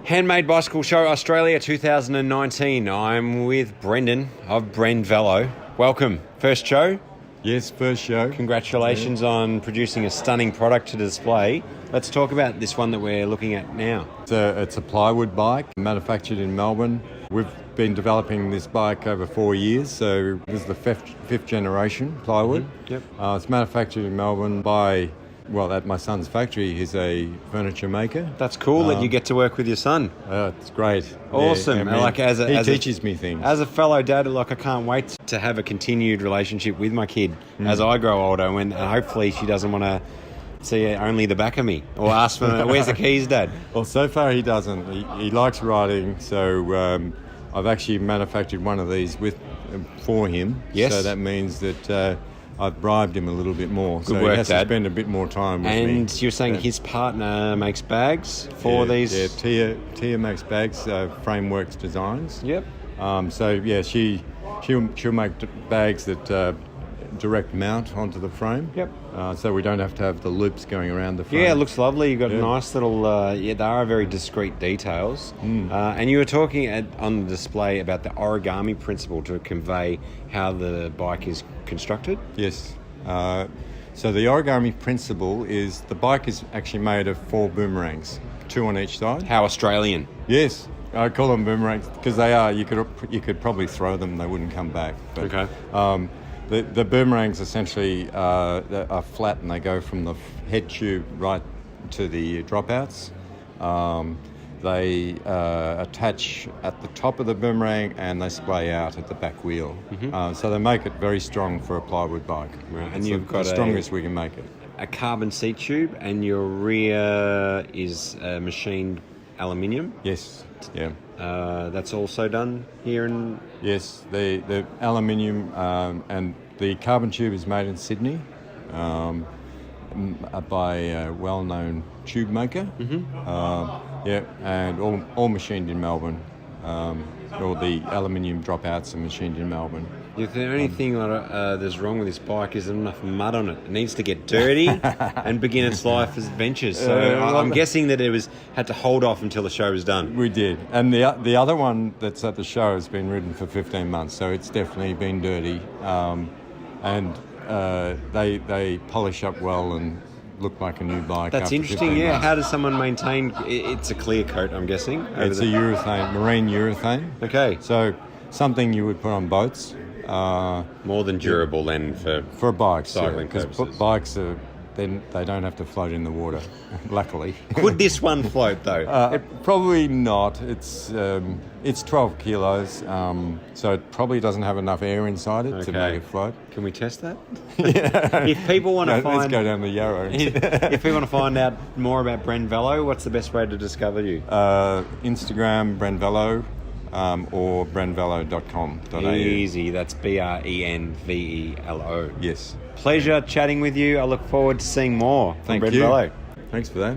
Handmade Bicycle Show Australia 2019. I'm with Brendyn of Brenvelo. Welcome. First show? Yes, first show. Congratulations on producing a stunning product to display. Let's talk about this one that we're looking at now. It's a plywood bike manufactured in Melbourne. We've been developing this bike over 4 years, so this is the fifth generation plywood. Mm-hmm. Yep. It's manufactured in Melbourne at my son's factory. He's a furniture maker. That's cool that you get to work with your son. It's great. Awesome. Yeah, he teaches me things. As a fellow dad, I can't wait to have a continued relationship with my kid as I grow older, and hopefully she doesn't want to see only the back of me or ask for, where's the keys, Dad? Well, so far he doesn't. He likes riding, so I've actually manufactured one of these for him. Yes. So that means that I've bribed him a little bit more. Good so work, he has Dad. to spend a bit more time with me. And you're saying his partner makes bags for these? Yeah, Tia makes bags, frameworks designs. Yep. She'll make bags that direct mount onto the frame. Yep. So we don't have to have the loops going around the frame. Yeah, it looks lovely. You've got nice little, they are very discreet details. And you were talking on the display about the origami principle to convey how the bike is constructed. Yes. So the origami principle is the bike is actually made of 4 boomerangs, 2 on each side. How Australian. Yes. I call them boomerangs because they are. You could probably throw them; they wouldn't come back. But, Okay. The boomerangs essentially are flat and they go from the head tube right to the dropouts. They attach at the top of the boomerang and they splay out at the back wheel. Mm-hmm. So they make it very strong for a plywood bike. Right. And it's you've got the strongest we can make it. A carbon seat tube, and your rear is machined aluminium. Yes. Yeah. That's also done here in... Yes, the aluminium and the carbon tube is made in Sydney by a well-known tube maker. Mm-hmm. And all machined in Melbourne. All the aluminium dropouts are machined in Melbourne. The only thing that's wrong with this bike is there's enough mud on it. It needs to get dirty and begin its life as adventures. So I'm guessing that it had to hold off until the show was done. We did. And the other one that's at the show has been ridden for 15 months, so it's definitely been dirty. They polish up well and look like a new bike. That's interesting, yeah. How does someone maintain... It's a clear coat, I'm guessing? It's a urethane, marine urethane. Okay. So something you would put on boats. More than durable then for bikes, cycling because purposes. bikes they don't have to float in the water, luckily. Could this one float though? Probably not. It's 12 kilos, so it probably doesn't have enough air inside it to make it float. Can we test that? Yeah. If people want to let's go down the Yarrow. If we want to find out more about Brenvelo, what's the best way to discover you? Instagram Brenvelo. Or brenvelo.com.au. Easy, that's Brenvelo. Yes. Pleasure chatting with you. I look forward to seeing more from Brenvelo. Thanks for that.